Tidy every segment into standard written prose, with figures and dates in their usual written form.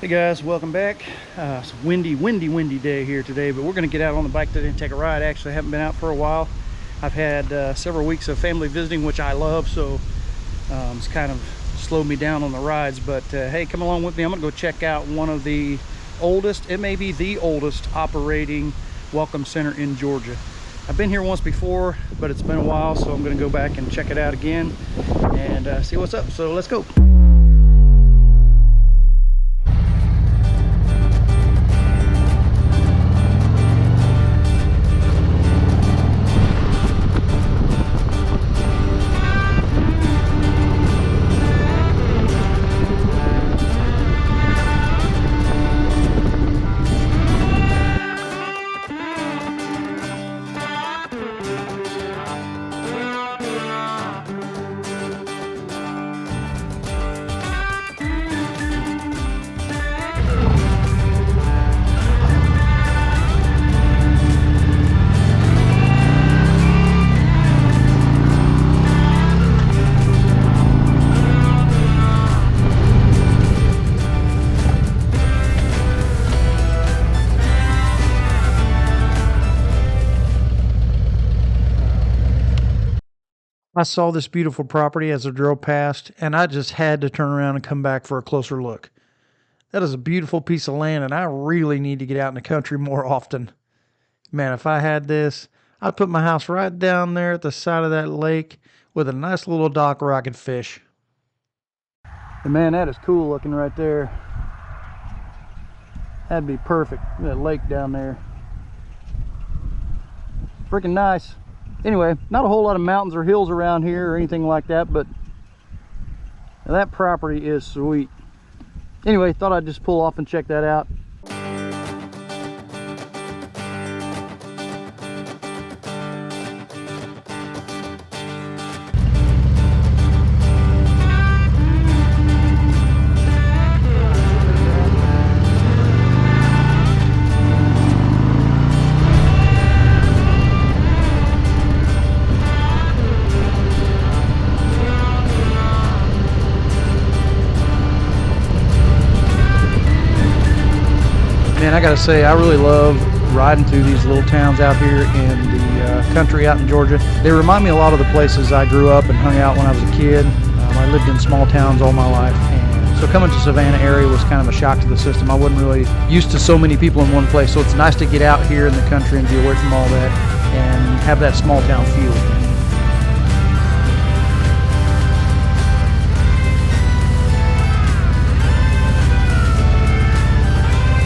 Hey guys, welcome back. It's a windy day here today, but we're going to get out on the bike today and take a ride. Actually, I haven't been out for a while. I've had several weeks of family visiting, which I love, so it's kind of slowed me down on the rides. But hey, come along with me. I'm going to go check out one of the oldest, it may be the oldest operating welcome center in Georgia. I've been here once before, but it's been a while, so I'm going to go back and check it out again and see what's up. So let's go. I saw this beautiful property as I drove past, and I just had to turn around and come back for a closer look. That is a beautiful piece of land, and I really need to get out in the country more often. Man, if I had this, I'd put my house right down there at the side of that lake with a nice little dock where I could fish. And man, that is cool looking right there. That'd be perfect. That lake down there. Freaking nice. Anyway, not a whole lot of mountains or hills around here or anything like that, but that property is sweet. Anyway, thought I'd just pull off and check that out. Man, I gotta say, I really love riding through these little towns out here in the country out in Georgia. They remind me a lot of the places I grew up and hung out when I was a kid. I lived in small towns all my life, and so coming to Savannah area was kind of a shock to the system. I wasn't really used to so many people in one place, so it's nice to get out here in the country and be away from all that and have that small town feel.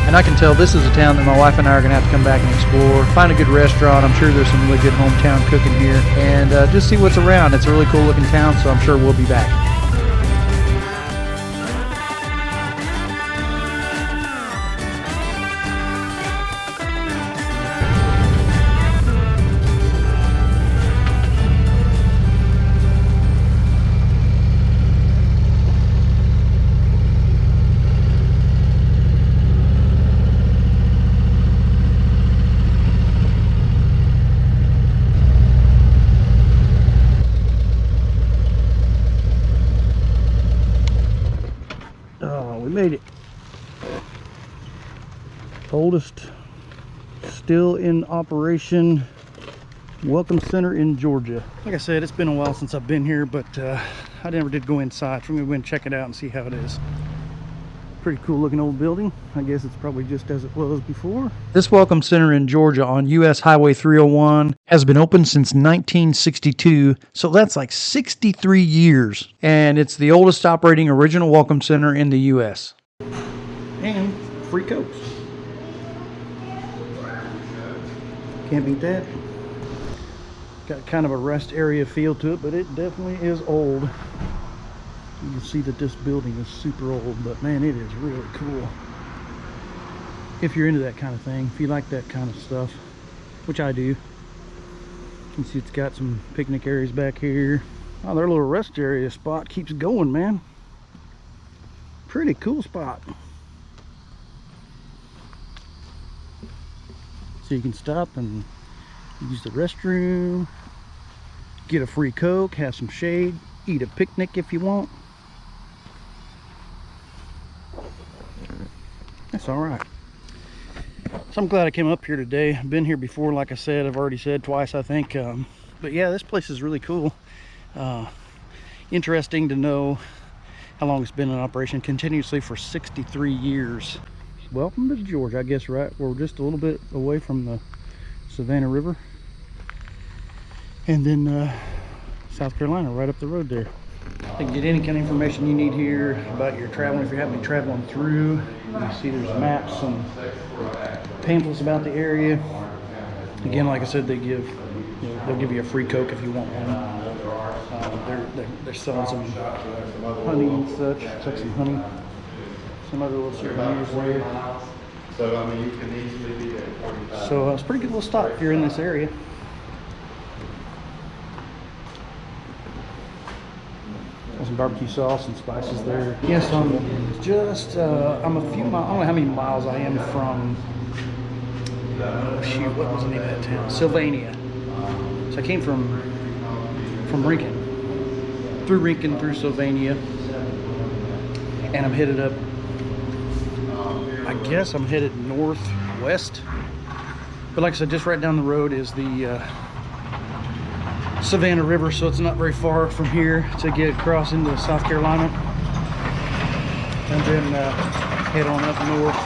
And I can tell this is a town that my wife and I are going to have to come back and explore, find a good restaurant. I'm sure there's some really good hometown cooking here, and just see what's around. It's a really cool looking town, so I'm sure we'll be back. We made it. Oldest still in operation welcome center in Georgia. Like I said, it's been a while since I've been here, but I never did go inside, so I'm gonna go and check it out and see how it is. Pretty cool looking old building. I guess it's probably just as it was before. This welcome center in Georgia on US Highway 301 has been open since 1962, so that's like 63 years. And it's the oldest operating original welcome center in the US. And free Cokes. Can't beat that. Got kind of a rest area feel to it, but it definitely is old. You can see that this building is super old, but man, it is really cool. If you're into that kind of thing, if you like that kind of stuff, which I do. You can see it's got some picnic areas back here. Oh, their little rest area spot keeps going, man. Pretty cool spot. So you can stop and use the restroom, get a free Coke, have some shade, eat a picnic if you want. That's all right. So I'm glad I came up here today. I've been here before, like I said. I've already said twice, I think. But yeah, this place is really cool. Interesting to know how long it's been in operation, continuously for 63 years. Welcome to Georgia, I guess, right? We're just a little bit away from the Savannah River. And then South Carolina, right up the road there. You can get any kind of information you need here about your traveling. If you happen to be traveling through, you see there's maps and pamphlets about the area. Again, like I said, they give, they'll give you a free Coke if you want one. They're selling some honey and such. Check some honey. Some other little souvenirs there. So I mean, you can easily be there. So it's a pretty good little stop if you're in this area. Some barbecue sauce and spices there. Yes, I'm just I'm a few miles. I don't know how many miles I am from. Shoot, what was the name of that town? Sylvania. So I came from Rincon, through Sylvania, and I'm headed up. I guess I'm headed northwest. But like I said, just right down the road is the Savannah River, so it's not very far from here to get across into South Carolina, and then head on up north.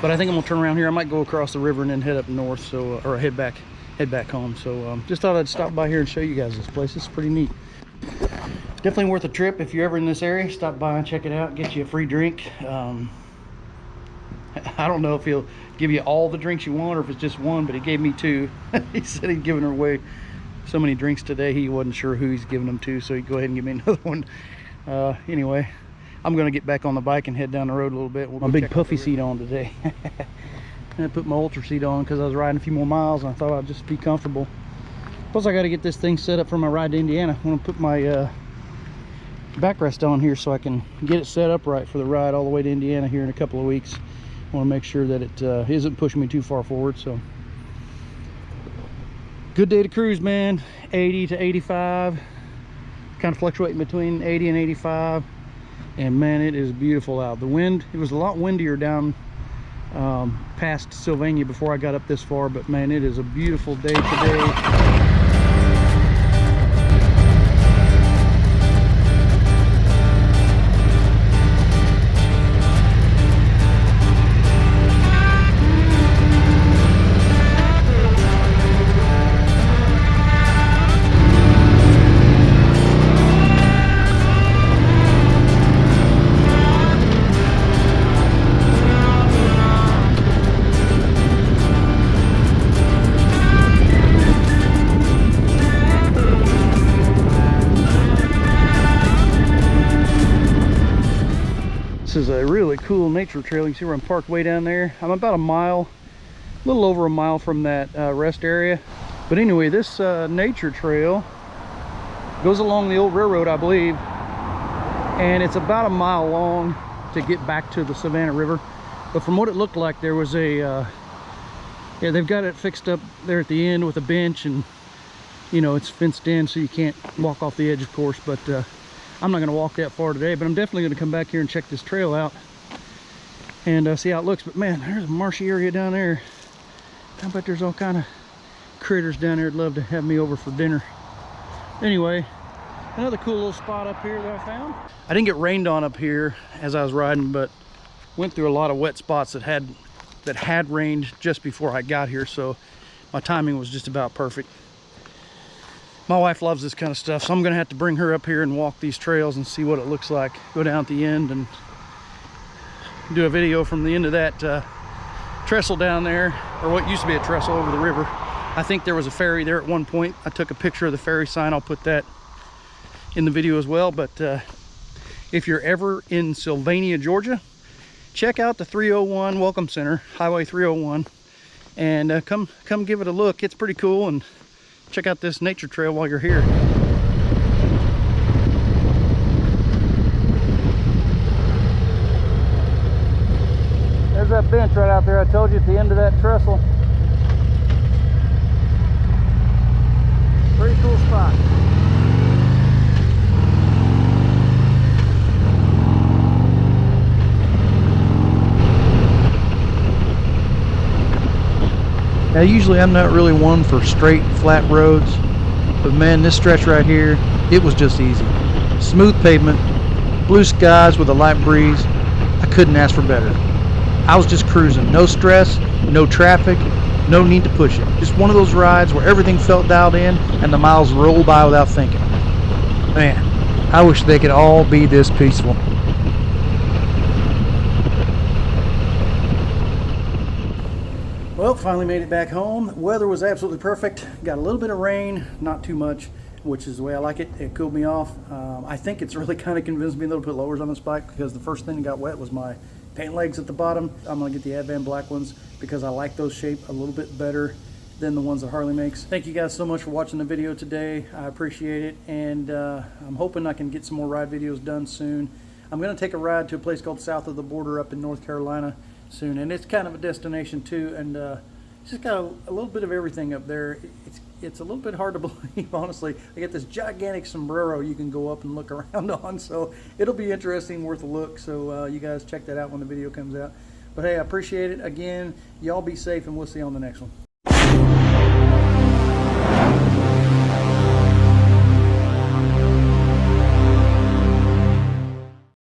But I think I'm gonna turn around here. I might go across the river and then head up north, so or head back home. So just thought I'd stop by here and show you guys this place. It's pretty neat. Definitely worth a trip if you're ever in this area. Stop by and check it out. Get you a free drink. I don't know if he'll give you all the drinks you want or if it's just one, but he gave me 2. He said he'd given away so many drinks today, he wasn't sure who he's giving them to, so he'd go ahead and give me another one. Anyway, I'm gonna get back on the bike and head down the road a little bit. We'll my big puffy seat on today. I put my ultra seat on because I was riding a few more miles and I thought I'd just be comfortable. Plus I got to get this thing set up for my ride to Indiana. I'm gonna put my backrest on here so I can get it set up right for the ride all the way to Indiana here in a couple of weeks. I want to make sure that it isn't pushing me too far forward. So good day to cruise, man. 80 to 85, kind of fluctuating between 80 and 85, and man, it is beautiful out. The wind, it was a lot windier down past Sylvania before I got up this far, but man, it is a beautiful day today. This is a really cool nature trail. You can see where I'm parked way down there. I'm about a little over a mile from that rest area. But anyway, this nature trail goes along the old railroad, I believe, and it's about a mile long to get back to the Savannah River. But from what it looked like, there was a yeah, they've got it fixed up there at the end with a bench, and you know, it's fenced in so you can't walk off the edge, of course. But I'm not going to walk that far today, but I'm definitely going to come back here and check this trail out and see how it looks. But man, there's a marshy area down there. I bet there's all kind of critters down there that'd love to have me over for dinner. Anyway, another cool little spot up here that I found. I didn't get rained on up here as I was riding, but went through a lot of wet spots that had rained just before I got here, so my timing was just about perfect. My wife loves this kind of stuff, so I'm gonna have to bring her up here and walk these trails and see what it looks like. Go down at the end and do a video from the end of that trestle down there, or what used to be a trestle over the river. I think there was a ferry there at one point. I took a picture of the ferry sign. I'll put that in the video as well. But if you're ever in Sylvania, Georgia, check out the 301 Welcome Center, Highway 301, and come give it a look. It's pretty cool, and check out this nature trail while you're here. There's that bench right out there I told you at the end of that trestle. Pretty cool spot. Now usually I'm not really one for straight flat roads, but man, this stretch right here, it was just easy. Smooth pavement, blue skies with a light breeze. I couldn't ask for better. I was just cruising, no stress, no traffic, no need to push it. Just one of those rides where everything felt dialed in and the miles rolled by without thinking. Man, I wish they could all be this peaceful. Well, finally made it back home. The weather was absolutely perfect. Got a little bit of rain, not too much, which is the way I like it. It cooled me off. I think it's really kind of convinced me a little bit lowers on this bike, because the first thing that got wet was my paint legs at the bottom. I'm gonna get the Advan black ones because I like those shape a little bit better than the ones that Harley makes. Thank you guys so much for watching the video today. I appreciate it, and I'm hoping I can get some more ride videos done soon. I'm gonna take a ride to a place called South of the Border up in North Carolina soon, and it's kind of a destination too, and it's just got a little bit of everything up there. It's a little bit hard to believe, honestly. They got this gigantic sombrero you can go up and look around on, so it'll be interesting, worth a look. So you guys check that out when the video comes out. But hey, I appreciate it. Again, y'all be safe, and we'll see you on the next one.